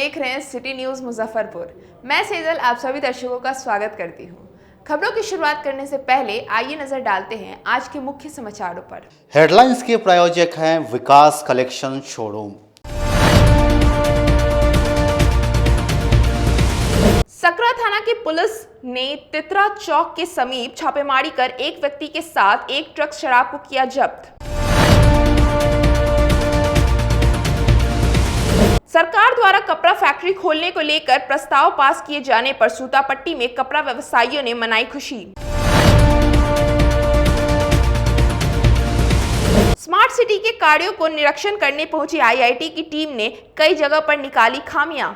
देख रहे हैं सिटी न्यूज़ मुजफ्फरपुर। मैं सेजल आप सभी दर्शकों का स्वागत करती हूं। खबरों की शुरुआत करने से पहले आइए नजर डालते हैं आज के मुख्य समाचारों पर। हेडलाइंस के प्रायोजक हैं विकास कलेक्शन शोरूम। सकरा थाना की पुलिस ने तितरा चौक के समीप छापेमारी कर एक व्यक्ति के साथ एक ट्रक शराब को किया जब्त। सरकार द्वारा कपड़ा फैक्ट्री खोलने को लेकर प्रस्ताव पास किए जाने पर सूतापट्टी में कपड़ा व्यवसायियों ने मनाई खुशी। स्मार्ट सिटी के कार्यों को निरीक्षण करने पहुंची आईआईटी की टीम ने कई जगह पर निकाली खामियां।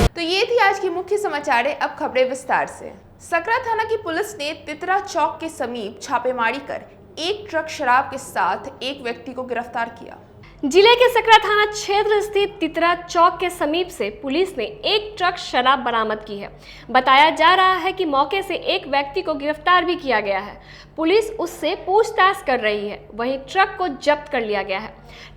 तो ये थी आज की मुख्य समाचार। अब खबरें विस्तार से। सकरा थाना की पुलिस ने तितरा चौक के समीप छापेमारी कर एक ट्रक शराब के साथ एक व्यक्ति को गिरफ्तार किया। जिले के सकरा थाना क्षेत्र स्थित तितरा चौक के समीप से पुलिस ने एक ट्रक शराब बरामद की है। बताया जा रहा है कि मौके से एक व्यक्ति को गिरफ्तार भी किया गया है। पुलिस उससे पूछताछ कर रही है। वहीं ट्रक को जब्त कर लिया गया है।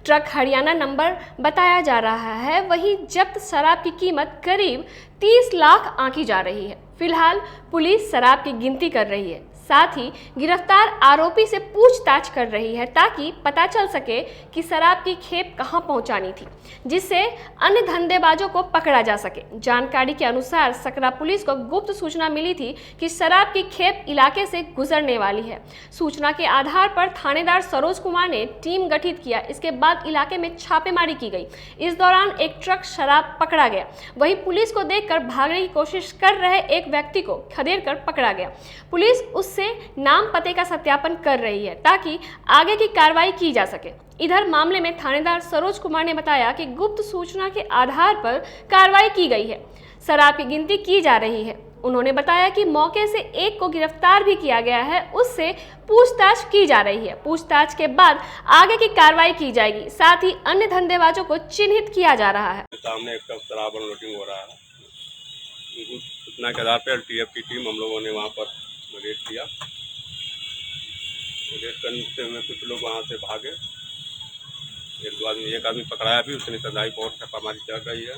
ट्रक हरियाणा नंबर बताया जा रहा है। वहीं जब्त शराब की कीमत करीब 30 लाख आंकी जा रही है। फिलहाल पुलिस शराब की गिनती कर रही है, साथ ही गिरफ्तार आरोपी से पूछताछ कर रही है ताकि पता चल सके कि शराब की खेप कहां पहुंचानी थी, जिससे अन्य धंधेबाजों को पकड़ा जा सके। जानकारी के अनुसार सकरा पुलिस को गुप्त सूचना मिली थी कि शराब की खेप इलाके से गुजरने वाली है। सूचना के आधार पर थानेदार सरोज कुमार ने टीम गठित किया। इसके बाद इलाके में छापेमारी की गई। इस दौरान एक ट्रक शराब पकड़ा गया। वहीं पुलिस को देखकर भागने की कोशिश कर रहे एक व्यक्ति को खदेड़कर पकड़ा गया। पुलिस उससे नाम पते का सत्यापन कर रही है ताकि आगे की कार्रवाई की जा सके। इधर मामले में थानेदार सरोज कुमार ने बताया कि गुप्त सूचना के आधार पर कार्रवाई की गई है। शराब की गिनती की जा रही है। उन्होंने बताया कि मौके से एक को गिरफ्तार भी किया गया है। उससे पूछताछ की जा रही है। पूछताछ के बाद आगे की कार्रवाई की जाएगी। साथ ही अन्य धंधेबाजों को चिन्हित किया जा रहा है। सामने एक शराब अनलोडिंग हो रहा है। सूचना के आधार पर टीएफ की टीम हम लोगों ने वहाँ पर रेड किया। रेड करते हुए कुछ लोग वहाँ से भागे। एक आदमी पकड़ाया भी, उसने सजाई बहुत छापामारी चल रही है।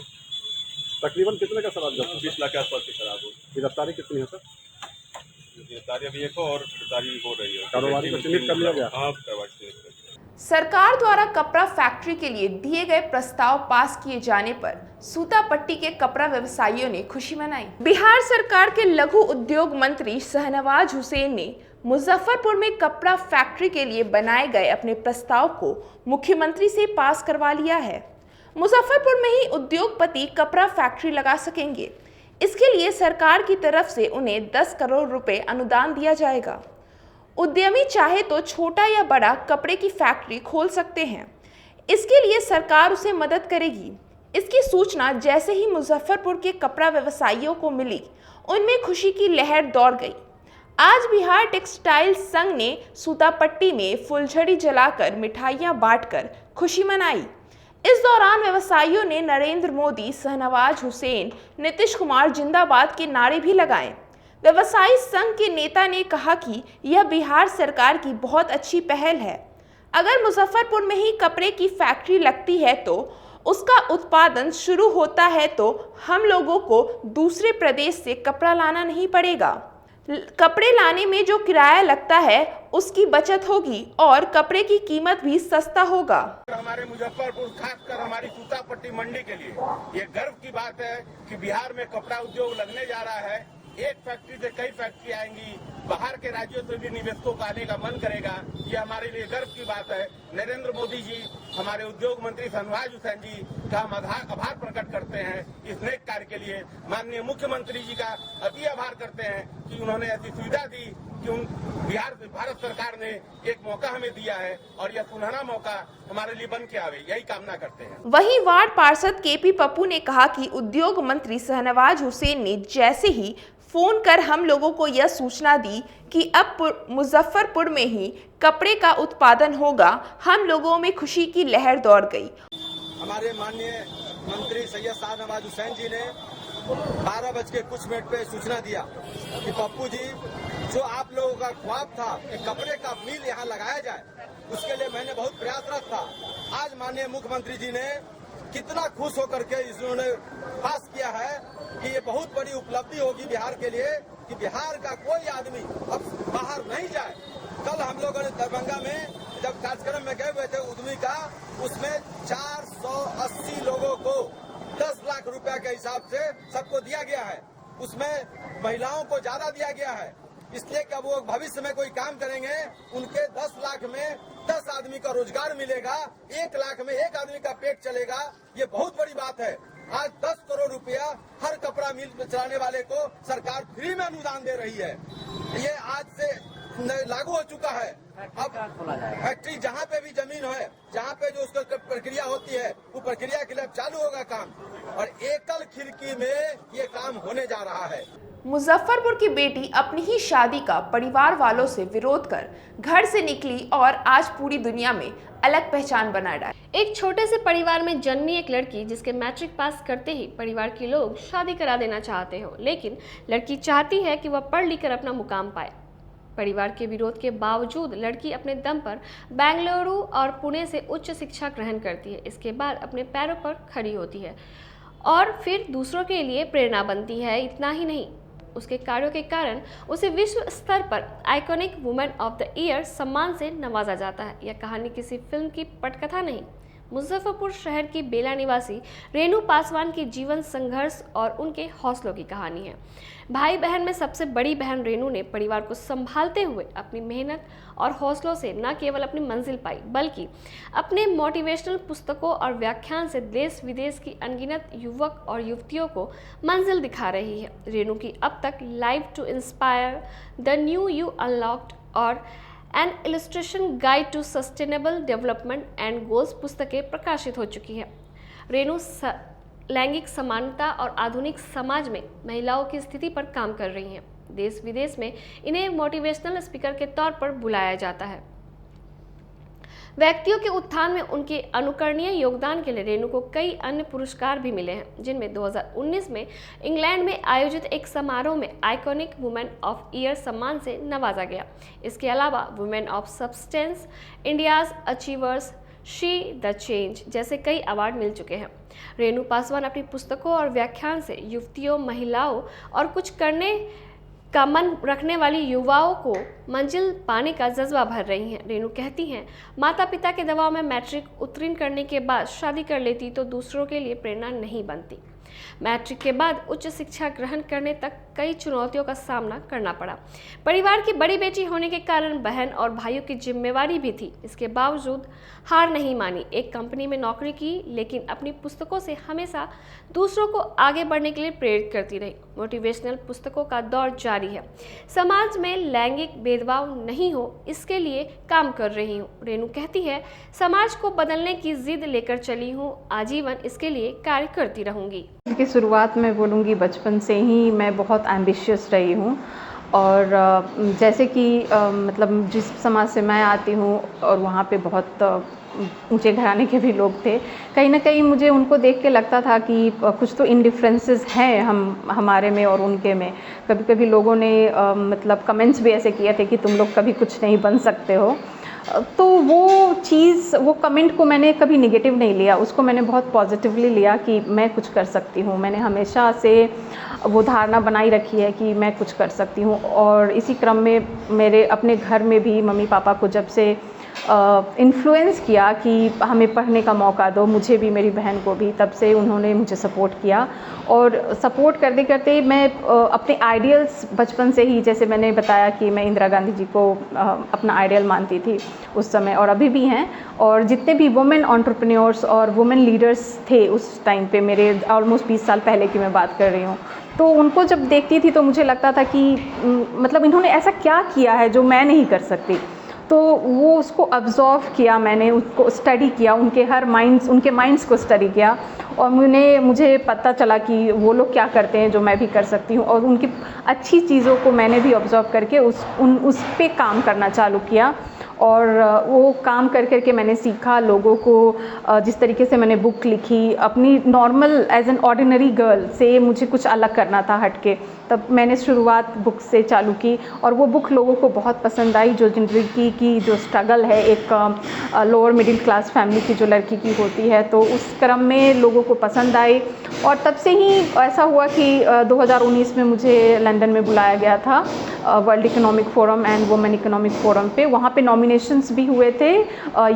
तकरीबन कितने का शराब जब्त? 20 लाख के आसपास की शराब हो। गिरफ्तारी कितनी है सर? गिरफ्तारी अभी एक और गिरफ्तारी हो रही है। कारोबारी को चिन्हित कर लिया गया? हाँ, कारोबारी चिन्हित कर लिया। सरकार द्वारा कपड़ा फैक्ट्री के लिए दिए गए प्रस्ताव पास किए जाने पर सूतापट्टी के कपड़ा व्यवसायियों ने खुशी मनाई। बिहार सरकार के लघु उद्योग मंत्री शहनवाज हुसैन ने मुजफ्फरपुर में कपड़ा फैक्ट्री के लिए बनाए गए अपने प्रस्ताव को मुख्यमंत्री से पास करवा लिया है। मुजफ्फरपुर में ही उद्योगपति कपड़ा फैक्ट्री लगा सकेंगे। इसके लिए सरकार की तरफ से उन्हें 10 करोड़ रुपए अनुदान दिया जाएगा। उद्यमी चाहे तो छोटा या बड़ा कपड़े की फैक्ट्री खोल सकते हैं। इसके लिए सरकार उसे मदद करेगी। इसकी सूचना जैसे ही मुजफ्फरपुर के कपड़ा व्यवसायियों को मिली, उनमें खुशी की लहर दौड़ गई। आज बिहार टेक्सटाइल संघ ने सूतापट्टी में फुलझड़ी जलाकर मिठाइयां बांटकर खुशी मनाई। इस दौरान व्यवसायियों ने नरेंद्र मोदी, शहनवाज हुसैन, नीतीश कुमार जिंदाबाद के नारे भी लगाए। व्यवसायी संघ के नेता ने कहा कि यह बिहार सरकार की बहुत अच्छी पहल है। अगर मुजफ्फरपुर में ही कपड़े की फैक्ट्री लगती है तो उसका उत्पादन शुरू होता है तो हम लोगों को दूसरे प्रदेश से कपड़ा लाना नहीं पड़ेगा। कपड़े लाने में जो किराया लगता है उसकी बचत होगी और कपड़े की कीमत भी सस्ता होगा। हमारे मुजफ्फरपुर, खासकर हमारी सूतापट्टी मंडी के लिए ये गर्व की बात है कि बिहार में कपड़ा उद्योग लगने जा रहा है। एक फैक्ट्री से कई फैक्ट्री आएंगी। बाहर के राज्यों से भी निवेशकों का आने का मन करेगा। ये हमारे लिए गर्व की बात है। नरेंद्र मोदी जी, हमारे उद्योग मंत्री शहनवाज हुसैन जी का हम आभार प्रकट करते हैं इस नेक कार्य के लिए। माननीय मुख्यमंत्री जी का अति आभार करते हैं कि उन्होंने ऐसी सुविधा दी कि भारत सरकार ने एक मौका हमें दिया है और यह सुनहरा मौका हमारे लिए बन के आवे, यही कामना करते हैं। वहीं वार्ड पार्षद केपी पप्पू ने कहा कि उद्योग मंत्री शहनवाज हुसैन ने जैसे ही फोन कर हम लोगों को यह सूचना दी कि अब मुजफ्फरपुर में ही कपड़े का उत्पादन होगा, हम लोगों में खुशी की लहर दौड़ गई। हमारे माननीय मंत्री सैयद शहनवाज हुसैन जी ने 12 बज के कुछ मिनट पे सूचना दिया कि पप्पू जी जो आप लोगों का ख्वाब था कि कपड़े का मिल यहाँ लगाया जाए, उसके लिए मैंने बहुत प्रयासरत था। आज माननीय मुख्यमंत्री जी ने कितना खुश होकर के इन्होंने पास किया है कि ये बहुत बड़ी उपलब्धि होगी बिहार के लिए कि बिहार का कोई आदमी अब बाहर नहीं जाए। कल हम लोगों ने दरभंगा में जब कार्यक्रम में गए हुए थे उद्यमी का, उसमें 480 लोगों को 10 लाख रुपया के हिसाब से सबको दिया गया है। उसमें महिलाओं को ज्यादा दिया गया है, इसलिए कि वो भविष्य में कोई काम करेंगे, उनके 10 लाख में 10 आदमी का रोजगार मिलेगा, 1 लाख में 1 आदमी का पेट चलेगा। ये बहुत बड़ी बात है। आज 10 करोड़ रुपया हर कपड़ा मिल चलाने वाले को सरकार फ्री में अनुदान दे रही है। ये आज से लागू हो चुका है। अब फैक्ट्री जहाँ पे भी जमीन है, जहाँ पे जो उसका प्रक्रिया होती है, वो प्रक्रिया के लिए चालू होगा काम, और एकल खिड़की में ये काम होने जा रहा है। मुजफ्फरपुर की बेटी अपनी ही शादी का परिवार वालों से विरोध कर घर से निकली और आज पूरी दुनिया में अलग पहचान बना डाली। एक छोटे से परिवार में जन्मी एक लड़की जिसके मैट्रिक पास करते ही परिवार के लोग शादी करा देना चाहते हो, लेकिन लड़की चाहती है कि वह पढ़ लिख कर अपना मुकाम पाए। परिवार के विरोध के बावजूद लड़की अपने दम पर बेंगलुरु और पुणे से उच्च शिक्षा ग्रहण करती है। इसके बाद अपने पैरों पर खड़ी होती है और फिर दूसरों के लिए प्रेरणा बनती है। इतना ही नहीं, उसके कार्यों के कारण उसे विश्व स्तर पर iconic women of the year सम्मान से नवाजा जाता है। यह कहानी किसी फिल्म की पटकथा नहीं, मुजफ्फरपुर शहर की बेला निवासी रेणु पासवान की जीवन संघर्ष और उनके हौसलों की कहानी है। भाई बहन में सबसे बड़ी बहन रेणु ने परिवार को संभालते हुए अपनी मेहनत और हौसलों से न केवल अपनी मंजिल पाई, बल्कि अपने मोटिवेशनल पुस्तकों और व्याख्यान से देश विदेश की अनगिनत युवक और युवतियों को मंजिल दिखा रही है। रेणु की अब तक live to inspire, the new you unlocked और an illustration guide to sustainable development and goals पुस्तकें प्रकाशित हो चुकी है। रेणु लैंगिक समानता और आधुनिक समाज में महिलाओं की स्थिति पर काम कर रही हैं। देश विदेश में इन्हें मोटिवेशनल स्पीकर के तौर पर बुलाया जाता है। व्यक्तियों के उत्थान में उनके अनुकरणीय योगदान के लिए रेणु को कई अन्य पुरस्कार भी मिले हैं, जिनमें 2019 में इंग्लैंड में आयोजित एक समारोह में आइकॉनिक वुमेन ऑफ ईयर सम्मान से नवाजा गया। इसके अलावा women of substance, India's achievers, she the change जैसे कई अवार्ड मिल चुके हैं। रेणु पासवान अपनी पुस्तकों और व्याख्यान से युवतियों, महिलाओं और कुछ करने का मन रखने वाली युवाओं को मंजिल पाने का जज्बा भर रही हैं। रेणु कहती हैं, माता पिता के दबाव में मैट्रिक उत्तीर्ण करने के बाद शादी कर लेती तो दूसरों के लिए प्रेरणा नहीं बनती। मैट्रिक के बाद उच्च शिक्षा ग्रहण करने तक कई चुनौतियों का सामना करना पड़ा। परिवार की बड़ी बेटी होने के कारण बहन और भाइयों की जिम्मेवारी भी थी। इसके बावजूद हार नहीं मानी, एक कंपनी में नौकरी की, लेकिन अपनी पुस्तकों से हमेशा दूसरों को आगे बढ़ने के लिए प्रेरित करती रही। मोटिवेशनल पुस्तकों का दौर जारी है। समाज में लैंगिक भेदभाव नहीं हो, इसके लिए काम कर रही हूँ। रेणु कहती है, समाज को बदलने की जिद लेकर चली हूँ, आजीवन इसके लिए कार्य करती रहूँगी। की शुरुआत में बोलूँगी, बचपन से ही मैं बहुत एम्बिशियस रही हूँ और जैसे कि मतलब जिस समाज से मैं आती हूँ और वहाँ पे बहुत ऊंचे घराने के भी लोग थे, कहीं ना कहीं मुझे उनको देख के लगता था कि कुछ तो इनडिफरेंसेस हैं हमारे में और उनके में। कभी कभी लोगों ने मतलब कमेंट्स भी ऐसे किए थे कि तुम लोग कभी कुछ नहीं बन सकते हो। तो वो कमेंट को मैंने कभी नेगेटिव नहीं लिया, उसको मैंने बहुत पॉजिटिवली लिया कि मैं कुछ कर सकती हूँ। मैंने हमेशा से वो धारणा बनाई रखी है कि मैं कुछ कर सकती हूँ। और इसी क्रम में मेरे अपने घर में भी मम्मी पापा को जब से इन्फ्लुएंस किया कि हमें पढ़ने का मौका दो, मुझे भी मेरी बहन को भी, तब से उन्होंने मुझे सपोर्ट किया। और सपोर्ट करते करते मैं अपने आइडियल्स बचपन से ही, जैसे मैंने बताया कि मैं इंदिरा गांधी जी को अपना आइडियल मानती थी उस समय और अभी भी हैं। और जितने भी वुमेन एंटरप्रेन्योर्स और वुमेन लीडर्स थे उस टाइम पे, मेरे ऑलमोस्ट 20 साल पहले की मैं बात कर रही हूँ, तो उनको जब देखती थी तो मुझे लगता था कि मतलब इन्होंने ऐसा क्या किया है जो मैं नहीं कर सकती। तो वो उसको ऑब्जर्व किया, मैंने उसको स्टडी किया, उनके माइंड्स को स्टडी किया और मुझे पता चला कि वो लोग क्या करते हैं जो मैं भी कर सकती हूँ। और उनकी अच्छी चीज़ों को मैंने भी ऑब्जर्व करके उस पे काम करना चालू किया। और वो काम कर करके मैंने सीखा लोगों को, जिस तरीके से मैंने बुक लिखी, अपनी normal as an ordinary girl से मुझे कुछ अलग करना था हटके, तब मैंने शुरुआत बुक से चालू की और वो बुक लोगों को बहुत पसंद आई। जो ज़िंदगी की जो स्ट्रगल है एक लोअर मिडिल क्लास फैमिली की जो लड़की की होती है, तो उस क्रम में लोगों को पसंद आई। और तब से ही ऐसा हुआ कि 2019 में मुझे लंदन में बुलाया गया था world economic forum and women economic forum पे। वहाँ पे नॉमिनेशंस भी हुए थे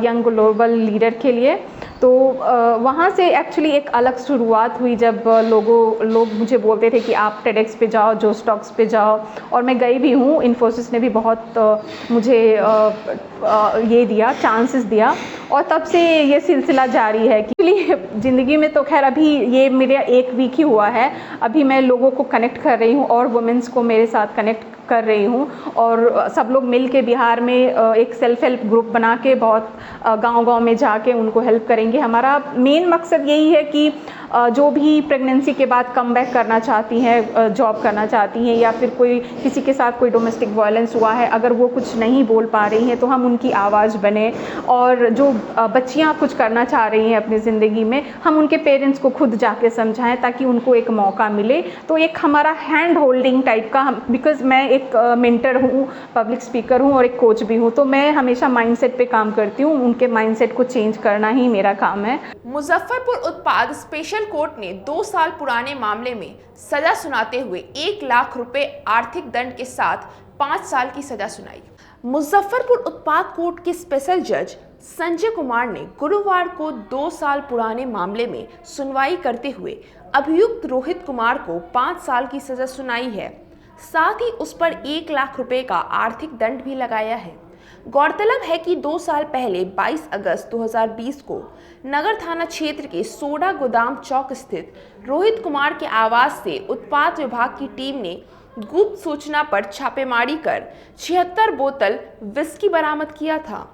यंग ग्लोबल लीडर के लिए। तो वहाँ से एक्चुअली एक अलग शुरुआत हुई जब लोग मुझे बोलते थे कि आप टेडेक्स पे जाओ, जो स्टॉक्स पे जाओ, और मैं गई भी हूँ। इन्फोसिस ने भी बहुत मुझे ये दिया, चांसेस दिया, और तब से ये सिलसिला जारी है। कि ज़िंदगी में तो खैर अभी ये मेरा 1 वीक ही हुआ है। अभी मैं लोगों को कनेक्ट कर रही हूँ और वुमेन्स को मेरे साथ कनेक्ट कर रही हूँ, और सब लोग मिल के बिहार में एक सेल्फ हेल्प ग्रुप बना के बहुत गांव-गांव में जाके उनको हेल्प करेंगे। हमारा मेन मकसद यही है कि जो भी प्रेगनेंसी के बाद कम बैक करना चाहती हैं, जॉब करना चाहती हैं, या फिर कोई किसी के साथ कोई डोमेस्टिक वायलेंस हुआ है, अगर वो कुछ नहीं बोल पा रही हैं तो हम उनकी आवाज़ बने। और जो बच्चियां कुछ करना चाह रही हैं अपनी ज़िंदगी में, हम उनके पेरेंट्स को खुद जाके समझाएं ताकि उनको एक मौका मिले। तो एक हमारा हैंड होल्डिंग टाइप का, बिकॉज़ मैं एक मेंटर हूँ, पब्लिक स्पीकर हूँ और एक कोच भी हूँ, तो मैं हमेशा माइंडसेट पे काम करती हूँ। उनके माइंडसेट को चेंज करना ही मेरा काम है। मुजफ्फरपुर उत्पाद स्पेशल कोर्ट ने 2 साल पुराने मामले में सजा सुनाते हुए 1 लाख रुपए आर्थिक दंड के साथ 5 साल की सजा सुनाई। मुजफ्फरपुर उत्पाद कोर्ट के स्पेशल जज संजय कुमार ने गुरुवार को 2 साल पुराने मामले में सुनवाई करते हुए अभियुक्त रोहित कुमार को 5 साल की सजा सुनाई है। साथ ही उस पर 1 लाख रुपए का आर्थिक दंड भी लगाया है। गौरतलब है कि 2 साल पहले 22 अगस्त 2020 को नगर थाना क्षेत्र के सोडा गोदाम चौक स्थित रोहित कुमार के आवास से उत्पाद विभाग की टीम ने गुप्त सूचना पर छापेमारी कर 76 बोतल विस्की बरामद किया था।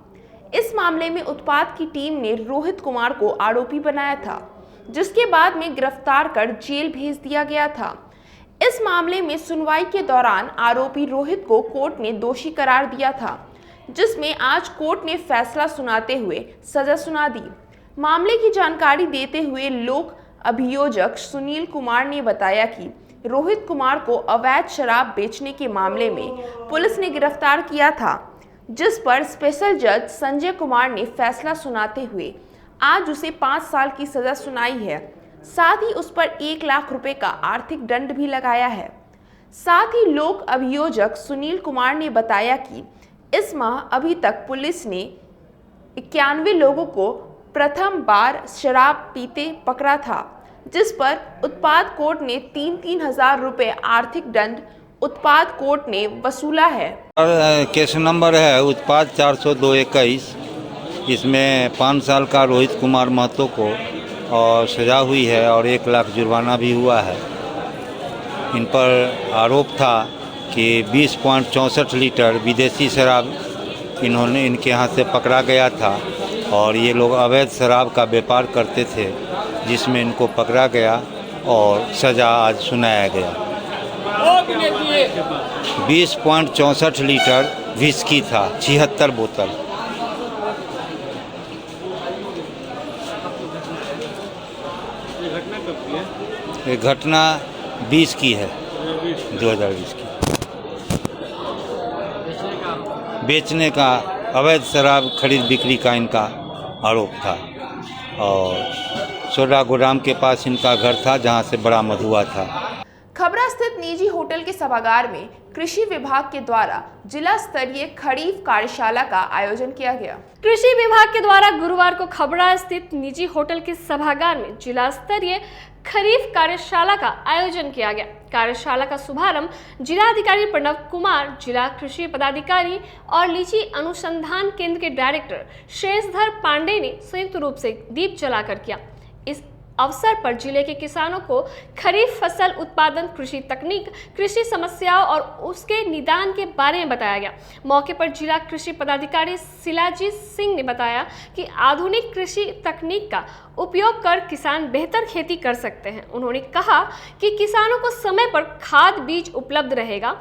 इस मामले में उत्पाद की टीम ने रोहित कुमार को आरोपी बनाया था, जिसके बाद में गिरफ्तार कर जेल भेज दिया गया था। इस मामले में सुनवाई के दौरान आरोपी रोहित को कोर्ट ने दोषी करार दिया था, जिसमें आज कोर्ट ने फैसला सुनाते हुए सजा सुना दी। मामले की जानकारी देते हुए लोक अभियोजक सुनील कुमार ने बताया कि रोहित कुमार को अवैध शराब बेचने के मामले में पुलिस ने गिरफ्तार किया था, जिस पर स्पेशल जज संजय कुमार ने फैसला सुनाते हुए आज उसे 5 साल की सजा सुनाई है। साथ ही उस पर 1 लाख रुपए का आर्थिक दंड भी लगाया है। साथ ही लोक अभियोजक सुनील कुमार ने बताया कि इस माह अभी तक पुलिस ने 91 लोगों को प्रथम बार शराब पीते पकड़ा था, जिस पर उत्पाद कोर्ट ने 3-3 हजार रुपए आर्थिक दंड उत्पाद कोर्ट ने वसूला है। केस नंबर है उत्पाद 402-21। इसमें 5 साल का रोहित कुमार महतो को और सजा हुई है और 1 लाख जुर्माना भी हुआ है। इन पर आरोप था कि 20.64 लीटर विदेशी शराब इनके यहाँ से पकड़ा गया था और ये लोग अवैध शराब का व्यापार करते थे, जिसमें इनको पकड़ा गया और सज़ा आज सुनाया गया। 20.64 लीटर विस्की था, 76 बोतल। ये घटना 20 की है, 2020 की। बेचने का अवैध शराब खरीद बिक्री का इनका आरोप था और सोडा गोदाम के पास इनका घर था, जहां से बरामद हुआ था। खबरा स्थित निजी होटल के सभागार में कृषि विभाग के द्वारा जिला स्तरीय खरीफ कार्यशाला का आयोजन किया गया। कृषि विभाग के द्वारा गुरुवार को खबरा स्थित निजी होटल के सभागार में जिला स्तरीय खरीफ कार्यशाला का आयोजन किया गया। कार्यशाला का शुभारंभ जिलाधिकारी प्रणव कुमार, जिला कृषि पदाधिकारी और लीची अनुसंधान केंद्र के डायरेक्टर शेषधर पांडे ने संयुक्त रूप से दीप जलाकर किया। इस अवसर पर जिले के किसानों को खरीफ फसल उत्पादन, कृषि तकनीक, कृषि समस्याओं और उसके निदान के बारे में बताया गया। मौके पर जिला कृषि पदाधिकारी शिलाजीत सिंह ने बताया कि आधुनिक कृषि तकनीक का उपयोग कर किसान बेहतर खेती कर सकते हैं। उन्होंने कहा कि किसानों को समय पर खाद बीज उपलब्ध रहेगा,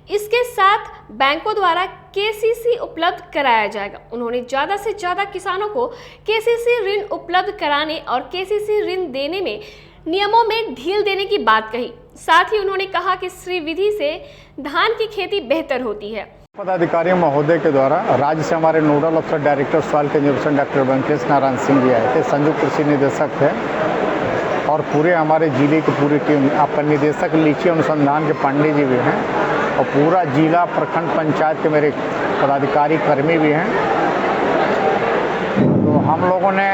इसके साथ बैंकों द्वारा केसीसी उपलब्ध कराया जाएगा। उन्होंने ज़्यादा से ज़्यादा किसानों को केसीसी ऋण उपलब्ध कराने और केसीसी ऋण देने में नियमों में ढील देने की बात कही। साथ ही उन्होंने कहा कि श्री विधि से धान की खेती बेहतर होती है। पदाधिकारी महोदय के द्वारा राज्य से हमारे नोडल अफसर director soil conservation doctor Venkatesh Narayan Singh ji आए थे, संयुक्त कृषि निदेशक थे, और पूरे हमारे जिले की पूरी टीम, आपका निदेशक लीची अनुसंधान के पांडे जी भी हैं, और पूरा जिला प्रखंड पंचायत के मेरे पदाधिकारी कर्मी भी हैं। तो हम लोगों ने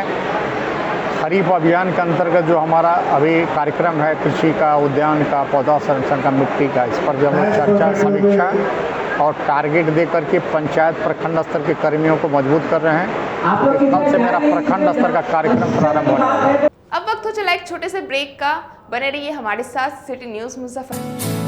खरीफ अभियान के अंतर्गत जो हमारा अभी कार्यक्रम है कृषि का, उद्यान का, पौधा संरक्षण का, मिट्टी का, इस पर भी हम लोग चर्चा, समीक्षा और टारगेट दे करके पंचायत प्रखंड स्तर के कर्मियों को मजबूत कर रहे हैं। कल से मेरा प्रखंड स्तर का कार्यक्रम प्रारंभ होने वाला है। अब वक्त हो चला एक छोटे से ब्रेक का। बने रहिए हमारे साथ सिटी न्यूज़ मुजफ्फरपुर।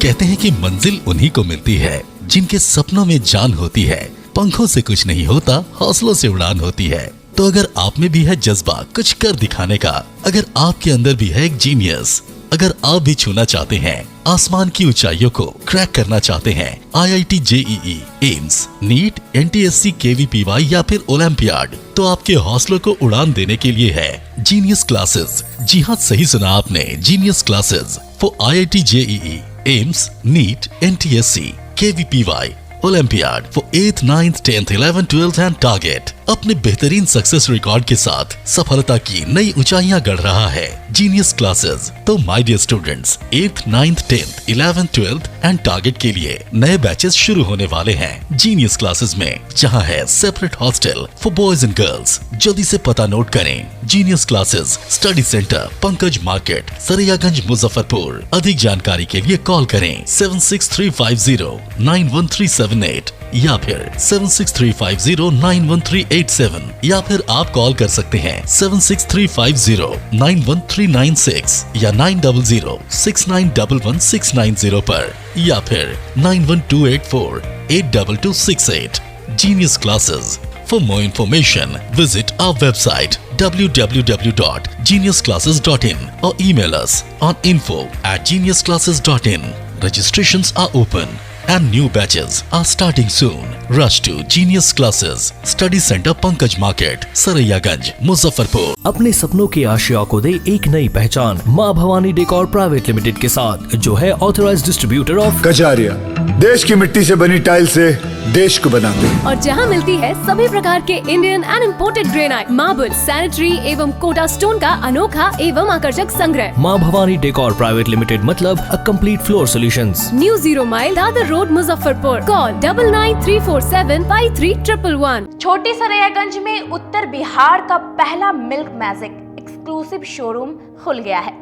कहते हैं कि मंजिल उन्हीं को मिलती है जिनके सपनों में जान होती है। पंखों से कुछ नहीं होता, हौसलों से उड़ान होती है। तो अगर आप में भी है जज्बा कुछ कर दिखाने का, अगर आपके अंदर भी है एक जीनियस, अगर आप भी छूना चाहते हैं आसमान की ऊंचाइयों को, क्रैक करना चाहते हैं IIT JEE, AIIMS, NEET, NTSC, KVPY या फिर ओलंपियाड, तो आपके हौसलों को उड़ान देने के लिए है जीनियस क्लासेस। जी हाँ, सही सुना आपने, Genius Classes for IIT JEE, AIIMS, NEET, NTSC, KVPY, olympiad for 8th, 9th, 10th, 11th, 12th and target. अपने बेहतरीन सक्सेस रिकॉर्ड के साथ सफलता की नई ऊंचाइयां गढ़ रहा है जीनियस क्लासेस। तो my dear students, 8th, 9th, 10th, 11th, 12th and target के लिए नए बैचेस शुरू होने वाले हैं जीनियस क्लासेस में, जहां है separate hostel for boys and girls. जल्दी से पता नोट करें, Genius Classes, study centre, Pankaj market, Saraiyaganj, Muzaffarpur. अधिक जानकारी के लिए कॉल करें 7635091378 या फिर 7635091387 या फिर आप कॉल कर सकते हैं 7635091396 या 9006911690 पर या फिर 9128482268। Genius Classes. For more information, visit our website www.geniusclasses.in or email us on info@geniusclasses.in. Registrations are open and new batches are starting soon. Rush to Genius Classes, Study Center, Pankaj Market, Saraiyaganj, Muzaffarpur. अपने सपनों के आशिया को दे एक नई पहचान माँ Bhavani decor private limited के साथ, जो है ऑथराइज्ड डिस्ट्रीब्यूटर ऑफ कजारिया। देश की मिट्टी से बनी टाइल से देश को बनाते हैं, और जहां मिलती है सभी प्रकार के Indian and imported granite, marble, sanitary एवं कोटा स्टोन का अनोखा एवं आकर्षक संग्रह। माँ भवानी डेकोर प्राइवेट लिमिटेड मतलब a complete floor solutions. New 0 mile Dadar road, Muzaffarpur. Call 9934753111। छोटी सरैयागंज में उत्तर बिहार का पहला मिल्क मैजिक एक्सक्लूसिव शोरूम खुल गया है।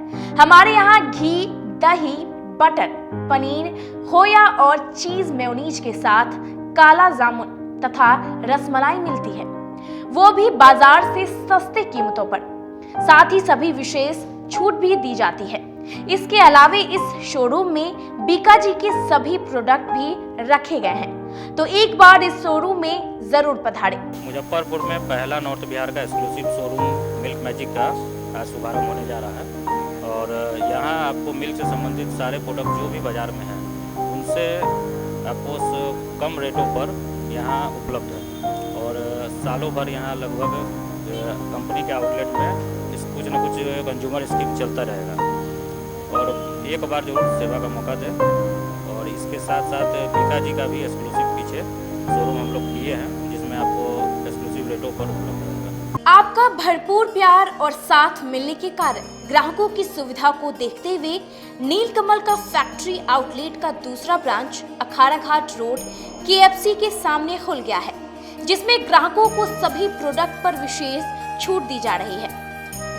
हमारे यहाँ घी, दही, बटर, पनीर, खोया और चीज मेयोनीज के साथ काला जामुन तथा रसमलाई मिलती है, वो भी बाजार से सस्ते कीमतों पर। साथ ही सभी विशेष छूट भी दी जाती है। इसके अलावे इस शोरूम में बीकाजी के सभी प्रोडक्ट भी रखे गए हैं, तो एक बार इस शोरूम में जरूर पधारें। मुजफ्फरपुर में पहला नॉर्थ बिहार का एक्सक्लूसिव शोरूम मिल्क मैजिक का शुभारंभ होने जा रहा है, और यहाँ आपको मिल्क से संबंधित सारे प्रोडक्ट जो भी बाजार में हैं उनसे आपको कम रेटों पर यहाँ उपलब्ध है। और सालों भर यहाँ लगभग कंपनी के आउटलेट में कुछ न कुछ कंज्यूमर स्कीम चलता रहेगा, और एक बार जरूर सेवा का मौका दें। और इसके साथ साथ बीकाजी का भी एक्सक्लूसिव पीछे शोरूम हम लोग किए हैं, जिसमें आपको एक्सक्लूसिव रेटों पर उपलब्ध रहेगा। आपका भरपूर प्यार और साथ मिलने के कारण ग्राहकों की सुविधा को देखते हुए नीलकमल का फैक्ट्री आउटलेट का दूसरा ब्रांच अखाड़ा घाट रोड KFC के सामने खुल गया है, जिसमें ग्राहकों को सभी प्रोडक्ट पर विशेष छूट दी जा रही है।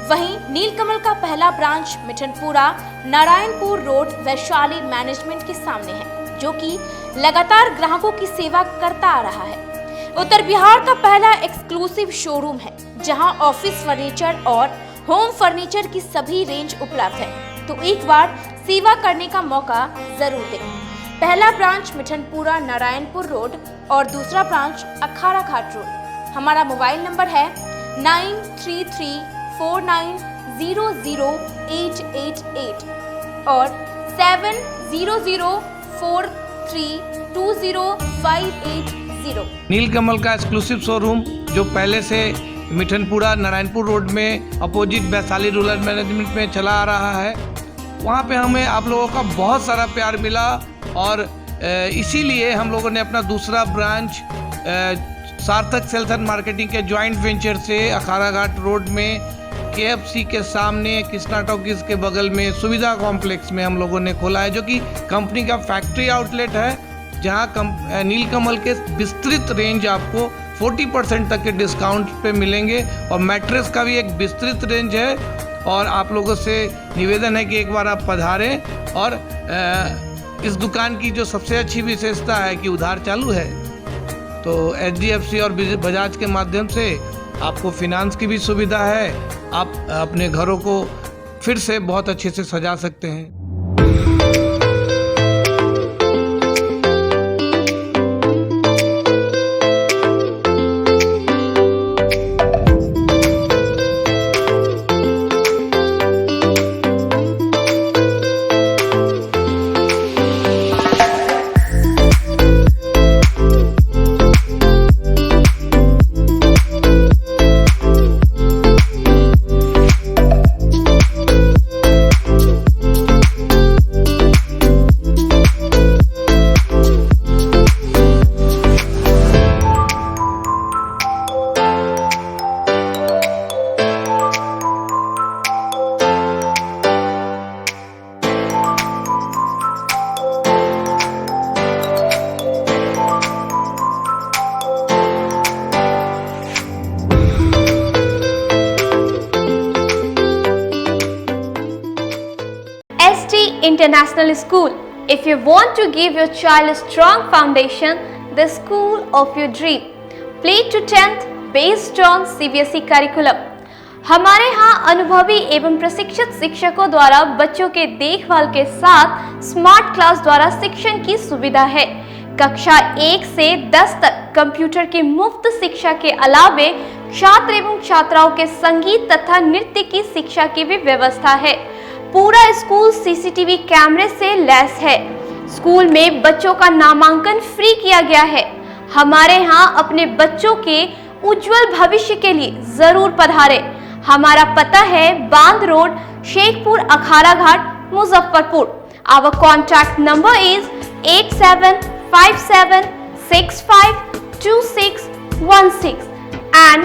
वहीं नीलकमल का पहला branch Mithanpura Narayanpur road Vaishali management के सामने है, जो कि लगातार ग्राहकों की सेवा करता आ रहा है। उत्तर बिहार का पहला एक्सक्लूसिव शोरूम है, जहां ऑफिस फर्नीचर और होम फर्नीचर की सभी रेंज उपलब्ध है, तो एक बार सेवा करने का मौका जरूर दें। पहला ब्रांच मिठनपुरा नारायणपुर रोड और दूसरा ब्रांच अखाड़ा घाट रोड। हमारा मोबाइल नंबर है 9334900888 और 7004320580। नीलकमल का एक्सक्लूसिव शोरूम जो पहले से मिठनपुरा नारायणपुर रोड में अपोजिट वैशाली रूरल मैनेजमेंट में चला आ रहा है। वहाँ पे हमें आप लोगों का बहुत सारा प्यार मिला और इसीलिए हम लोगों ने अपना दूसरा ब्रांच सार्थक सेल्स एंड मार्केटिंग के जॉइंट वेंचर से अखाड़ा घाट रोड में KFC के सामने कृष्णा टॉकीज के बगल में सुविधा कॉम्प्लेक्स में हम लोगों ने खोला है, जो कि कंपनी का फैक्ट्री आउटलेट है, जहां नीलकमल के विस्तृत रेंज आपको 40% तक के डिस्काउंट पे मिलेंगे और मैट्रेस का भी एक विस्तृत रेंज है। और आप लोगों से निवेदन है कि एक बार आप पधारें। और इस दुकान की जो सबसे अच्छी विशेषता है कि उधार चालू है, तो HDFC और बजाज के माध्यम से आपको फिनांस की भी सुविधा है। आप अपने घरों को फिर से बहुत अच्छे से सजा सकते हैं। International School. If you want to give your child a strong foundation, the school of your dream. Play to 10th based on CBSE curriculum. हमारे यहाँ अनुभवी एवं प्रशिक्षित शिक्षकों द्वारा बच्चों के देखभाल के साथ स्मार्ट क्लास द्वारा शिक्षण की सुविधा है। कक्षा 1 से 10 तक कंप्यूटर की मुफ्त शिक्षा के अलावे छात्र एवं छात्राओं के संगीत तथा नृत्य की शिक्षा की भी व्यवस्था है। पूरा स्कूल CCTV कैमरे से लैस है। स्कूल में बच्चों का नामांकन फ्री किया गया है। हमारे यहाँ अपने बच्चों के उज्जवल भविष्य के लिए जरूर पधारें। हमारा पता है बांध road, Shekhpur, Akhara Ghat, Muzaffarpur. Our contact number is 8757652616 and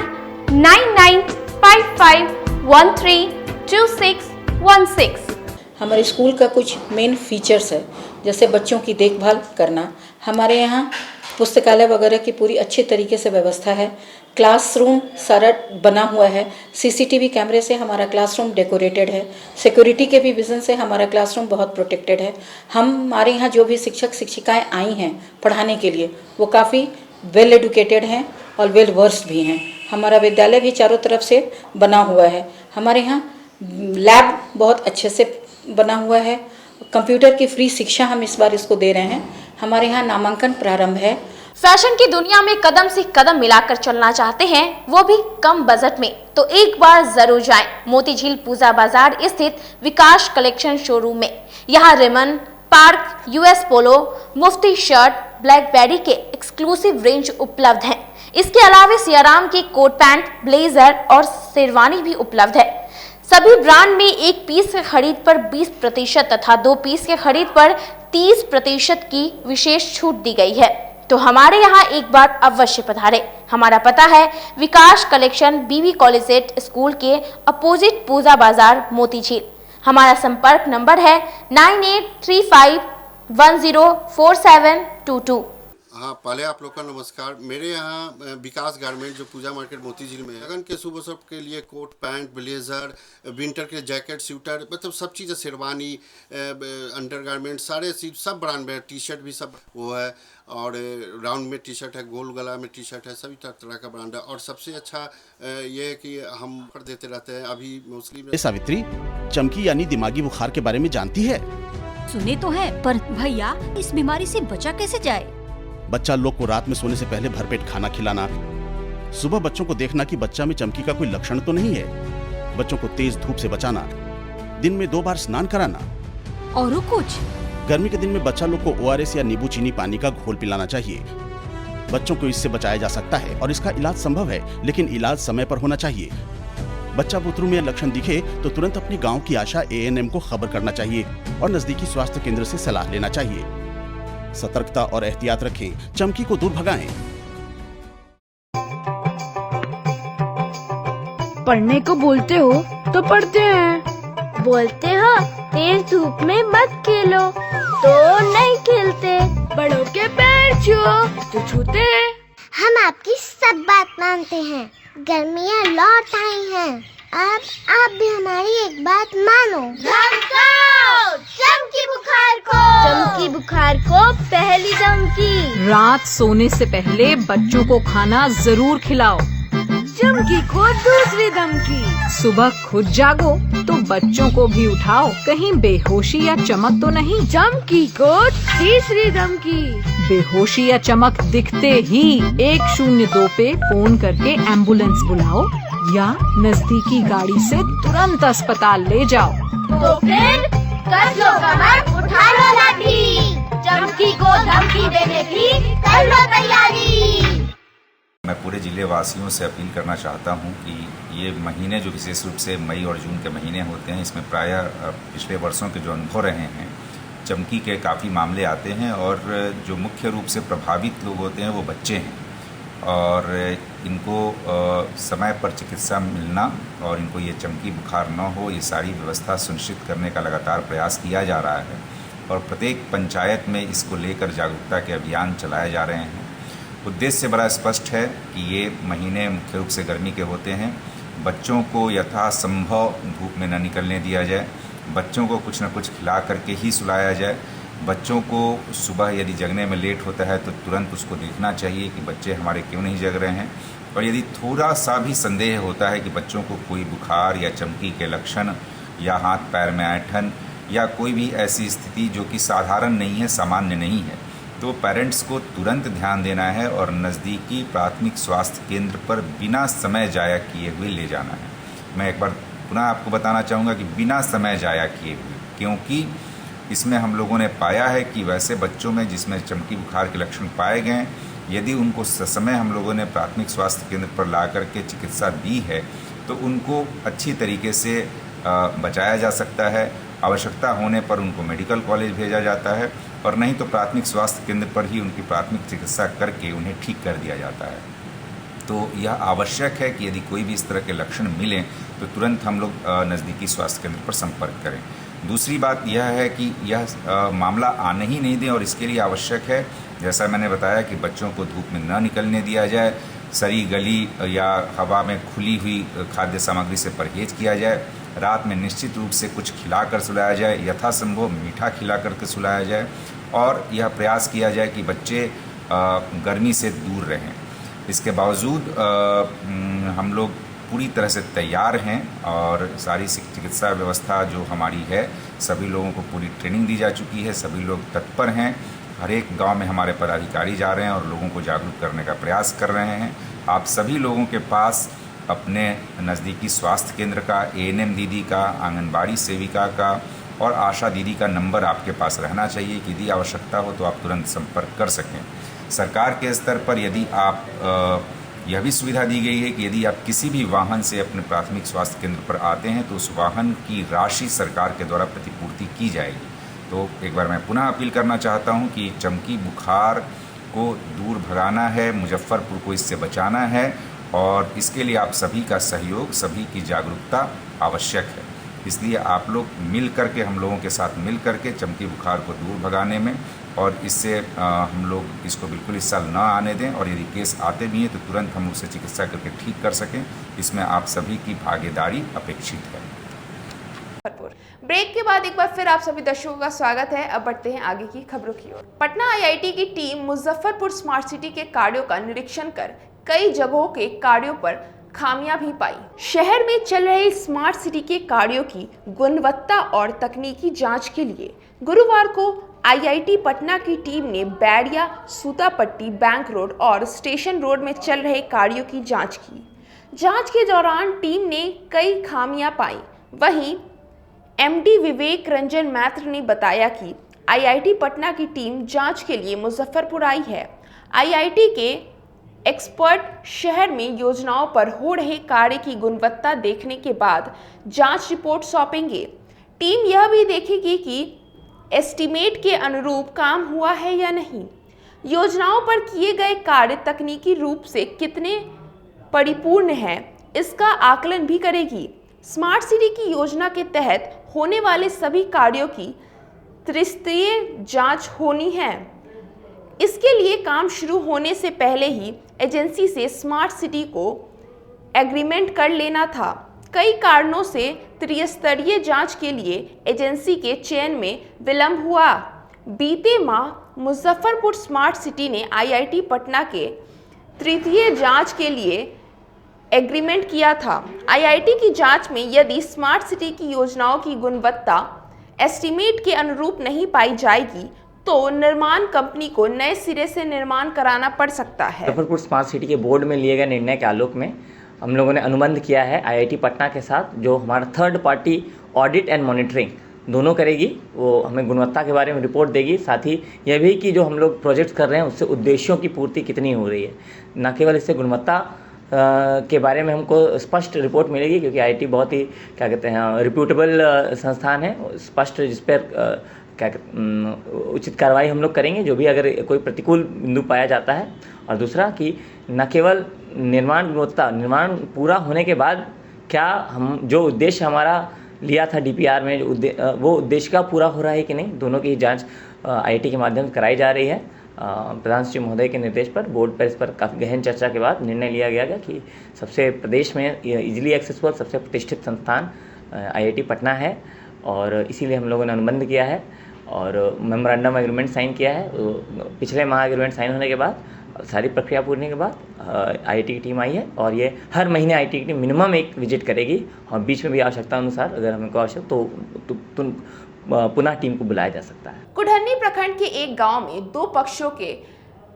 9955132616। हमारे स्कूल का कुछ मेन फीचर्स है, जैसे बच्चों की देखभाल करना। हमारे यहाँ पुस्तकालय वगैरह की पूरी अच्छे तरीके से व्यवस्था है। क्लासरूम सारा बना हुआ है। CCTV कैमरे से हमारा क्लासरूम डेकोरेटेड है। सिक्योरिटी के भी विजन से हमारा क्लासरूम बहुत प्रोटेक्टेड है। हमारे यहाँ जो भी शिक्षक शिक्षिकाएँ आई हैं पढ़ाने के लिए, वो काफ़ी वेल एडुकेटेड हैं और वेल वर्स्ड भी हैं। हमारा विद्यालय भी चारों तरफ से बना हुआ है। हमारे यहाँ लैब बहुत अच्छे से बना हुआ है। कंप्यूटर की फ्री शिक्षा हम इस बार इसको दे रहे हैं। हमारे यहाँ नामांकन प्रारंभ है। फैशन की दुनिया में कदम से कदम मिलाकर चलना चाहते हैं, वो भी कम बजट में, तो एक बार जरूर जाएं मोती झील पूजा बाजार स्थित विकास कलेक्शन शोरूम में। यहाँ रेमन, पार्क, US पोलो, मुफ्ती शर्ट, ब्लैकबेरी के एक्सक्लूसिव रेंज उपलब्ध हैं। इसके अलावा सियाराम के कोट पैंट, ब्लेजर और शेरवानी भी उपलब्ध है। सभी ब्रांड में 1 पीस के खरीद पर 20% तथा 2 पीस के खरीद पर 30% की विशेष छूट दी गई है। तो हमारे यहाँ एक बार अवश्य पधारें। हमारा पता है विकास कलेक्शन BB कॉलेजिएट स्कूल के अपोजिट पूजा बाजार, मोती झील। हमारा संपर्क नंबर है 9835104722। हाँ, पहले आप लोग का नमस्कार। मेरे यहाँ विकास गारमेंट जो पूजा मार्केट मोती झील में है, लगन के शुभ अवसर के लिए कोट पैंट, ब्लेजर, विंटर के जैकेट, स्वेटर, मतलब सब चीज़ें, शेरवानी, अंडर गारमेंट, सारे चीज सब ब्रांड में, टी शर्ट भी सब वो है। और राउंड में टी शर्ट है, गोल गला में टी शर्ट है, सभी तरह का ब्रांड है। और सबसे अच्छा ये है कि हम कर देते रहते हैं। अभी मोस्टली सावित्री, चमकी यानी दिमागी बुखार के बारे में जानती है? सुने तो है, पर भैया इस बीमारी से बचा कैसे जाए? बच्चा लोग को रात में सोने से पहले भरपेट खाना खिलाना, सुबह बच्चों को देखना कि बच्चा में चमकी का कोई लक्षण तो नहीं है, बच्चों को तेज धूप से बचाना, दिन में 2 बार स्नान कराना। और कुछ? गर्मी के दिन में बच्चा लोग को ORS या नींबू चीनी पानी का घोल पिलाना चाहिए। बच्चों को इससे बचाया जा सकता है और इसका इलाज संभव है, लेकिन इलाज समय पर होना चाहिए। बच्चा बुतरू में लक्षण दिखे तो तुरंत अपनी गांव की आशा ANM को खबर करना चाहिए और नजदीकी स्वास्थ्य केंद्र से सलाह लेना चाहिए। सतर्कता और एहतियात रखें, चमकी को दूर भगाएं। पढ़ने को बोलते हो तो पढ़ते हैं, बोलते हो तेज धूप में मत खेलो तो नहीं खेलते, बड़ों के पैर छुओ तो छूते हैं। हम आपकी सब बात मानते हैं, गर्मियाँ लौट आई हैं, अब आप भी हमारी एक बात मानो। धमकाओ चमकी बुखार को, चमकी बुखार को पहली धमकी। रात सोने से पहले बच्चों को खाना जरूर खिलाओ। चमकी को दूसरी धमकी। सुबह खुद जागो तो बच्चों को भी उठाओ, कहीं बेहोशी या चमक तो नहीं। चमकी को तीसरी धमकी। बेहोशी या चमक दिखते ही 102 पे फोन करके एम्बुलेंस बुलाओ या नजदीकी गाड़ी से तुरंत अस्पताल ले जाओ। तो फिर कर लो कमर, उठा लो लाठी, चमकी को धमकी देने की कर लो तैयारी। मैं पूरे जिले वासियों से अपील करना चाहता हूं कि ये महीने जो विशेष रूप से मई और जून के महीने होते हैं, इसमें प्रायः पिछले वर्षों के जो अनुभव रहे हैं, चमकी के काफ़ी मामले आते हैं और जो मुख्य रूप से प्रभावित लोग होते हैं वो बच्चे हैं और इनको समय पर चिकित्सा मिलना और इनको ये चमकी बुखार न हो, ये सारी व्यवस्था सुनिश्चित करने का लगातार प्रयास किया जा रहा है और प्रत्येक पंचायत में इसको लेकर जागरूकता के अभियान चलाए जा रहे हैं। उद्देश्य बड़ा स्पष्ट है कि ये महीने मुख्य रूप से गर्मी के होते हैं, बच्चों को यथासंभव धूप में न निकलने दिया जाए, बच्चों को कुछ न कुछ खिला करके ही सुलाया जाए। बच्चों को सुबह यदि जगने में लेट होता है तो तुरंत उसको देखना चाहिए कि बच्चे हमारे क्यों नहीं जग रहे हैं और यदि थोड़ा सा भी संदेह होता है कि बच्चों को कोई बुखार या चमकी के लक्षण या हाथ पैर में ऐंठन या कोई भी ऐसी स्थिति जो कि साधारण नहीं है, सामान्य नहीं है, तो पेरेंट्स को तुरंत ध्यान देना है और नज़दीकी प्राथमिक स्वास्थ्य केंद्र पर बिना समय जाया किए हुए ले जाना है। मैं एक बार पुनः आपको बताना चाहूँगा कि बिना समय जाया किए हुए, क्योंकि इसमें हम लोगों ने पाया है कि वैसे बच्चों में जिसमें चमकी बुखार के लक्षण पाए गए, यदि उनको ससमय हम लोगों ने प्राथमिक स्वास्थ्य केंद्र पर ला करके चिकित्सा दी है तो उनको अच्छी तरीके से बचाया जा सकता है। आवश्यकता होने पर उनको मेडिकल कॉलेज भेजा जाता है और नहीं तो प्राथमिक स्वास्थ्य केंद्र पर ही उनकी प्राथमिक चिकित्सा करके उन्हें ठीक कर दिया जाता है। तो यह आवश्यक है कि यदि कोई भी इस तरह के लक्षण मिलें तो तुरंत हम लोग नज़दीकी स्वास्थ्य केंद्र पर संपर्क करें। दूसरी बात यह है कि यह मामला आने ही नहीं दें और इसके लिए आवश्यक है, जैसा मैंने बताया, कि बच्चों को धूप में न निकलने दिया जाए, सड़ी गली या हवा में खुली हुई खाद्य सामग्री से परहेज किया जाए, रात में निश्चित रूप से कुछ खिलाकर सुलाया जाए, यथासंभव मीठा खिला करके सुलाया जाए और यह प्रयास किया जाए कि बच्चे गर्मी से दूर रहें। इसके बावजूद हम लोग पूरी तरह से तैयार हैं और सारी चिकित्सा व्यवस्था जो हमारी है, सभी लोगों को पूरी ट्रेनिंग दी जा चुकी है, सभी लोग तत्पर हैं। हर एक गांव में हमारे पदाधिकारी जा रहे हैं और लोगों को जागरूक करने का प्रयास कर रहे हैं। आप सभी लोगों के पास अपने नज़दीकी स्वास्थ्य केंद्र का, ANM दीदी का, आंगनबाड़ी सेविका का और आशा दीदी का नंबर आपके पास रहना चाहिए कि यदि आवश्यकता हो तो आप तुरंत संपर्क कर सकें। सरकार के स्तर पर यदि आप यह भी सुविधा दी गई है कि यदि आप किसी भी वाहन से अपने प्राथमिक स्वास्थ्य केंद्र पर आते हैं तो उस वाहन की राशि सरकार के द्वारा प्रतिपूर्ति की जाएगी। तो एक बार मैं पुनः अपील करना चाहता हूं कि चमकी बुखार को दूर भगाना है, मुजफ्फरपुर को इससे बचाना है और इसके लिए आप सभी का सहयोग, सभी की जागरूकता आवश्यक है। इसलिए आप लोग मिल करके, हम लोगों के साथ मिल करके चमकी बुखार को दूर भगाने में और इससे हम लोग इसको बिल्कुल इस साल न आने दें और यदि केस आते भी हैं तो तुरंत हम उससे चिकित्सा करके ठीक कर सकें। इसमें आप सभी की भागीदारी अपेक्षित है। ब्रेक के बाद एक बार फिर आप सभी दर्शकों का स्वागत है। अब बढ़ते हैं आगे की खबरों की ओर। पटना IIT की टीम मुजफ्फरपुर स्मार्ट सिटी के कार्यों का निरीक्षण कर कई जगहों के कार्यों पर खामियां भी पाई। शहर में चल रहे स्मार्ट सिटी के कार्यों की गुणवत्ता और तकनीकी जांच के लिए गुरुवार को IIT पटना की टीम ने बैरिया, सूतापट्टी, बैंक रोड और स्टेशन रोड में चल रहे कार्यों की जांच की। जांच के दौरान टीम ने कई खामियां पाई। वहीं MD विवेक रंजन मैत्र ने बताया कि IIT पटना की टीम जांच के लिए मुजफ्फरपुर आई है। आईआईटी के एक्सपर्ट शहर में योजनाओं पर हो रहे कार्य की गुणवत्ता देखने के बाद जांच रिपोर्ट सौंपेंगे। टीम यह भी देखेगी कि एस्टीमेट के अनुरूप काम हुआ है या नहीं। योजनाओं पर किए गए कार्य तकनीकी रूप से कितने परिपूर्ण हैं, इसका आकलन भी करेगी। स्मार्ट सिटी की योजना के तहत होने वाले सभी कार्यों की त्रिस्तरीय जांच होनी है। इसके लिए काम शुरू होने से पहले ही एजेंसी से स्मार्ट सिटी को एग्रीमेंट कर लेना था। कई कारणों से त्रिस्तरीय जांच के लिए एजेंसी के चयन में विलंब हुआ। बीते माह मुजफ्फरपुर स्मार्ट सिटी ने आईआईटी पटना के तृतीय जांच के लिए एग्रीमेंट किया था। आईआईटी की जांच में यदि स्मार्ट सिटी की योजनाओं की गुणवत्ता एस्टीमेट के अनुरूप नहीं पाई जाएगी तो निर्माण कंपनी को नए सिरे से निर्माण कराना पड़ सकता है। मुजफ्फरपुर स्मार्ट सिटी के बोर्ड में लिए गए निर्णय के आलोक में हम लोगों ने अनुबंध किया है आईआईटी पटना के साथ, जो हमारा third party audit and monitoring दोनों करेगी। वो हमें गुणवत्ता के बारे में रिपोर्ट देगी, साथ ही यह भी कि जो हम लोग प्रोजेक्ट्स कर रहे हैं उससे उद्देश्यों की पूर्ति कितनी हो रही है। न केवल इससे गुणवत्ता के बारे में हमको स्पष्ट रिपोर्ट मिलेगी, क्योंकि आईआईटी बहुत ही क्या कहते हैं रिप्यूटेबल संस्थान है, स्पष्ट जिस पर उचित कार्रवाई हम लोग करेंगे जो भी अगर कोई प्रतिकूल बिंदु पाया जाता है। और दूसरा कि न केवल निर्माण गुणवत्ता, निर्माण पूरा होने के बाद क्या हम जो उद्देश्य हमारा लिया था डीपीआर में, वो उद्देश्य का पूरा हो रहा है कि नहीं, दोनों की जांच आईआईटी के माध्यम से कराई जा रही है। प्रधान सचिव महोदय के निर्देश पर बोर्ड पर इस पर काफ़ी गहन चर्चा के बाद निर्णय लिया गया कि सबसे प्रदेश में इजीली एक्सेसिबल सबसे प्रतिष्ठित संस्थान आईआईटी पटना है, और इसीलिए हम लोगों ने अनुबंध किया है और मेमोरेंडम एग्रीमेंट साइन किया है। पिछले माह एग्रीमेंट साइन होने के बाद सारी प्रक्रिया पूरी होने के बाद आईआईटी की टीम आई है, और ये हर महीने आईआईटी की टीम मिनिमम एक विजिट करेगी, और बीच में भी आवश्यकता अनुसार अगर हमको आवश्यक तो पुनः टीम को बुलाया जा सकता है। कुढ़नी प्रखंड के एक गांव में दो पक्षों के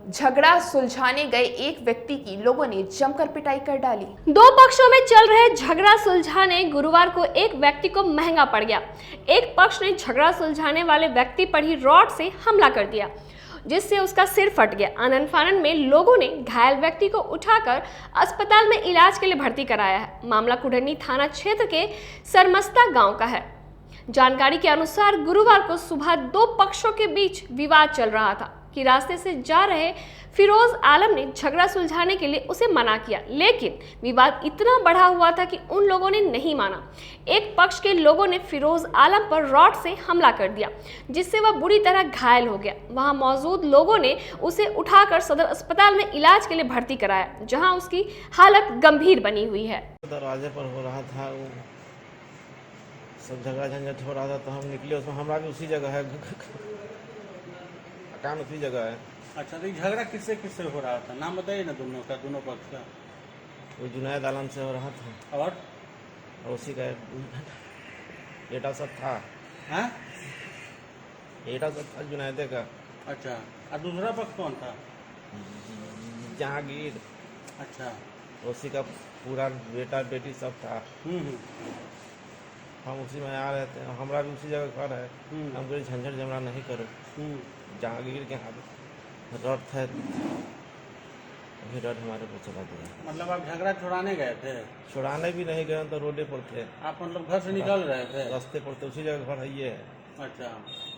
झगड़ा सुलझाने गए एक व्यक्ति की लोगों ने जमकर पिटाई कर डाली। दो पक्षों में चल रहे झगड़ा सुलझाने गुरुवार को एक व्यक्ति को महंगा पड़ गया। एक पक्ष ने झगड़ा सुलझाने वाले व्यक्ति पर ही रॉड से हमला कर दिया, जिससे उसका सिर फट गया। आनन फानन में लोगों ने घायल व्यक्ति को उठाकर अस्पताल में इलाज के लिए भर्ती कराया है। मामला कुढ़नी थाना क्षेत्र के सरमस्ता गांव का है। जानकारी के अनुसार गुरुवार को सुबह दो पक्षों के बीच विवाद चल रहा था कि रास्ते से जा रहे फिरोज आलम ने झगड़ा सुलझाने के लिए उसे मना किया, लेकिन विवाद इतना बढ़ा हुआ था कि उन लोगों ने नहीं माना। एक पक्ष के लोगों ने फिरोज आलम पर रॉड से हमला कर दिया, जिससे वह बुरी तरह घायल हो गया। वहां मौजूद लोगों ने उसे उठाकर सदर अस्पताल में इलाज के लिए भर्ती कराया, जहां उसकी हालत गंभीर बनी हुई है। दरवाजे पर हो रहा था, वो सब झगड़ा झंझट हो रहा था, तो हम निकले। उसमें हमारा भी उसी जगह है, काम उसी जगह है। अच्छा, तो झगड़ा किससे किससे हो रहा था? नाम बताइए ना दोनों का, दोनों पक्ष का। वो जुनैद आलम से हो रहा था, और उसी का बेटा सब था। हाँ, बेटा सब था जुनैदे का। अच्छा, और दूसरा पक्ष कौन था? जहांगीर। अच्छा, उसी का पूरा बेटा बेटी सब था। हम उसी में आ रहे थे, हमारा भी उसी जगह घर है। हम कोई झंझट झगड़ा नहीं करो। जहांगीर के हाथ रॉड थे, रॉड हमारे पर चला दिया। मतलब आप झगड़ा छुड़ाने गए थे? छुड़ाने भी नहीं गए, तो रोडे पर थे। आप मतलब घर से निकल रहे थे? रास्ते पर थे, उसी जगह घर है ये है। अच्छा,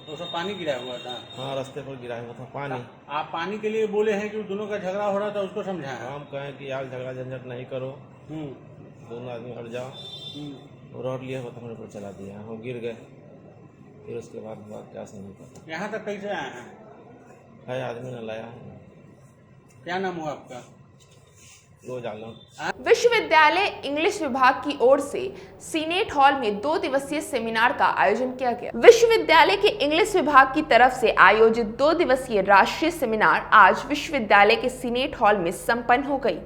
तो सब पानी गिरा हुआ था? हाँ, रास्ते पर गिरा हुआ था पानी। आप पानी के लिए बोले हैं कि दोनों का झगड़ा हो रहा था, उसको समझाएं? हम कहें कि यार झगड़ा झंझट नहीं करो, दोनों आदमी हट जाओ। रॉड लिया हुआ था, मेरे पर चला दिया, हम गिर गए। फिर उसके बाद हुआ क्या से नहीं पता। यहाँ तक कैसे आए हैं? है आदमी ने लाया है। क्या नाम हुआ आपका? रोज आलम। विश्वविद्यालय इंग्लिश विभाग की ओर से सीनेट हॉल में 2 दिवसीय सेमिनार का आयोजन किया गया। विश्वविद्यालय के इंग्लिश विभाग की तरफ से आयोजित 2 दिवसीय राष्ट्रीय सेमिनार आज विश्वविद्यालय के सीनेट हॉल में संपन्न हो गई।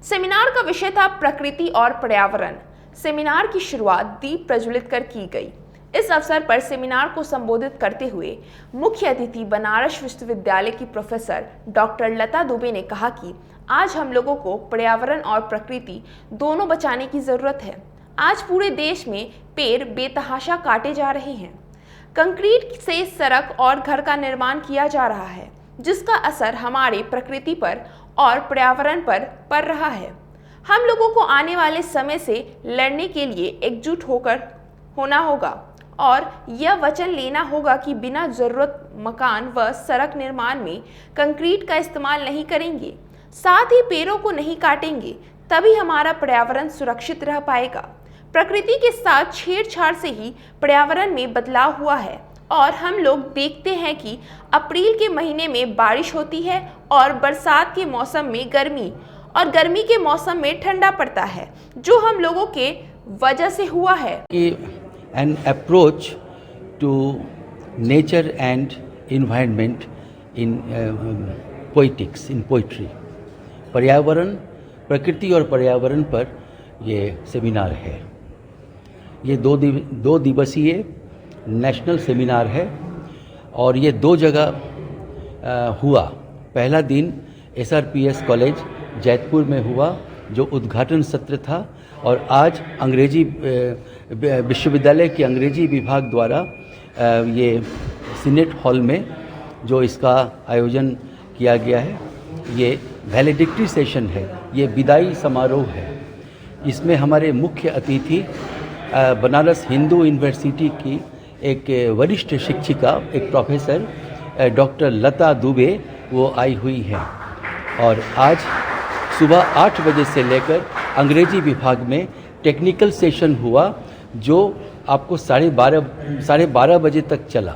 सेमिनार का विषय था प्रकृति और पर्यावरण। सेमिनार की शुरुआत दीप प्रज्वलित कर की गई। इस अवसर पर सेमिनार को संबोधित करते हुए मुख्य अतिथि बनारस विश्वविद्यालय की प्रोफेसर डॉक्टर लता दुबे ने कहा कि आज हम लोगों को पर्यावरण और प्रकृति दोनों बचाने की जरूरत है। आज पूरे देश में पेड़ बेतहाशा काटे जा रहे हैं। कंक्रीट से सड़क और घर का निर्माण किया जा रहा है। जिसका असर हमारे प्रकृति पर और पर्यावरण पर पड़ रहा है। हम लोगों को आने वाले समय से लड़ने के लिए एकजुट होना होगा और यह वचन लेना होगा कि बिना जरूरत मकान व सड़क निर्माण में कंक्रीट का इस्तेमाल नहीं करेंगे, साथ ही पेड़ों को नहीं काटेंगे, तभी हमारा पर्यावरण सुरक्षित रह पाएगा। प्रकृति के साथ छेड़छाड़ से ही पर्यावरण में बदलाव हुआ है और हम लोग देखते हैं कि अप्रैल के महीने में बारिश होती है और बरसात के मौसम में गर्मी और गर्मी के मौसम में ठंडा पड़ता है, जो हम लोगों के वजह से हुआ है। An approach to nature and environment in poetics, in poetry. पर्यावरण, प्रकृति और पर्यावरण पर ये सेमिनार है। ये दो दिवसीय नेशनल सेमिनार है और ये 2 जगह हुआ। पहला दिन SRPS कॉलेज जैतपुर में हुआ, जो उद्घाटन सत्र था, और आज अंग्रेजी विश्वविद्यालय के अंग्रेजी विभाग द्वारा ये सीनेट हॉल में जो इसका आयोजन किया गया है, ये वैलेडिक्टरी सेशन है, ये विदाई समारोह है। इसमें हमारे मुख्य अतिथि बनारस हिंदू यूनिवर्सिटी की एक वरिष्ठ शिक्षिका, एक प्रोफेसर डॉक्टर लता दुबे, वो आई हुई हैं। और आज सुबह 8 बजे से लेकर अंग्रेजी विभाग में टेक्निकल सेशन हुआ, जो आपको 12:30 बजे तक चला।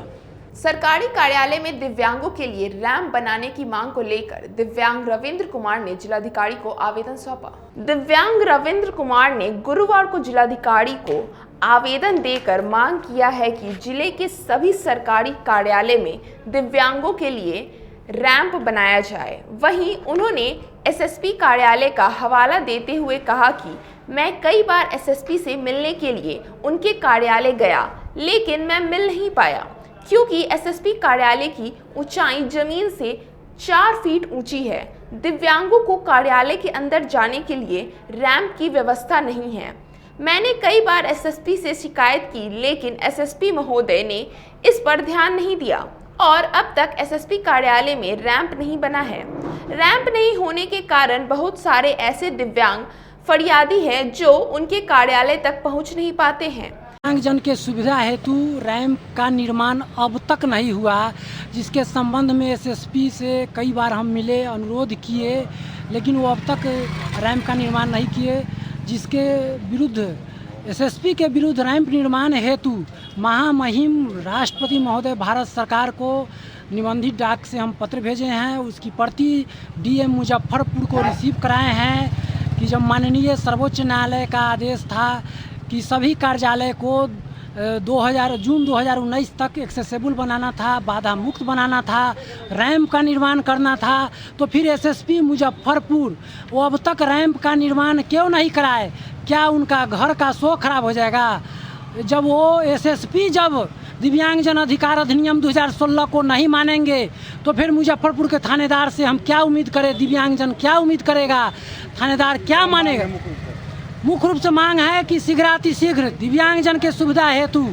सरकारी कार्यालय में दिव्यांगों के लिए रैंप बनाने की मांग को लेकर दिव्यांग रविंद्र कुमार ने जिलाधिकारी को आवेदन सौंपा। दिव्यांग रविंद्र कुमार ने गुरुवार को जिलाधिकारी को आवेदन देकर मांग किया है कि जिले के सभी सरकारी कार्यालय में दिव्यांगों के लिए रैंप बनाया जाए। वहीं उन्होंने एसएसपी कार्यालय का हवाला देते हुए कहा कि मैं कई बार एसएसपी से मिलने के लिए उनके कार्यालय गया, लेकिन मैं मिल नहीं पाया क्योंकि एसएसपी कार्यालय की ऊंचाई जमीन से 4 फीट ऊंची है। दिव्यांगों को कार्यालय के अंदर जाने के लिए रैंप की व्यवस्था नहीं है। मैंने कई बार एसएसपी से शिकायत की, लेकिन एसएसपी महोदय ने इस पर ध्यान नहीं दिया और अब तक एसएसपी कार्यालय में रैंप नहीं बना है। रैंप नहीं होने के कारण बहुत सारे ऐसे दिव्यांग फरियादी हैं जो उनके कार्यालय तक पहुंच नहीं पाते हैं। दिव्यांगजन के सुविधा हेतु रैंप का निर्माण अब तक नहीं हुआ, जिसके संबंध में एसएसपी से कई बार हम मिले, अनुरोध किए, लेकिन वो अब तक रैंप का निर्माण नहीं किए, जिसके विरुद्ध एसएसपी के विरुद्ध रैंप निर्माण हेतु महामहिम राष्ट्रपति महोदय भारत सरकार को निबंधित डाक से हम पत्र भेजे हैं। उसकी प्रति डीएम मुजफ्फरपुर को रिसीव कराए हैं कि जब माननीय सर्वोच्च न्यायालय का आदेश था कि सभी कार्यालय को जून 2019 तक एक्सेसिबल बनाना था, बाधा मुक्त बनाना था, रैंप का निर्माण करना था, तो फिर एसएसपी मुजफ्फरपुर वो अब तक रैंप का निर्माण क्यों नहीं कराए? क्या उनका घर का शो खराब हो जाएगा? जब वो एसएसपी जब दिव्यांगजन अधिकार अधिनियम 2016 को नहीं मानेंगे तो फिर मुजफ्फरपुर के थानेदार से हम क्या उम्मीद करें? दिव्यांगजन क्या उम्मीद करेगा? थानेदार क्या मानेगा? मुख्य रूप से मांग है कि शीघ्र दिव्यांगजन के सुविधा हेतु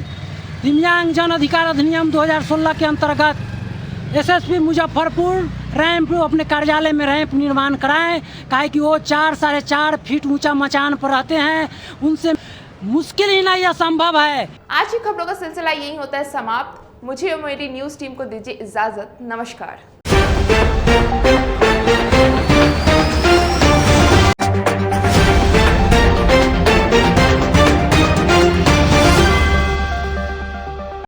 दिव्यांगजन अधिकार अधिनियम 2016 के अंतर्गत एसएसपी मुजफ्फरपुर रैंप अपने कार्यालय में रैंप निर्माण कराएं, काहे कि वो 4-4.5 फीट ऊंचा मचान पर रहते हैं, उनसे मुश्किल ही नहीं असंभव है। आज की खबरों का सिलसिला यही होता है समाप्त। मुझे और मेरी न्यूज़ टीम को दीजिए इजाजत। नमस्कार।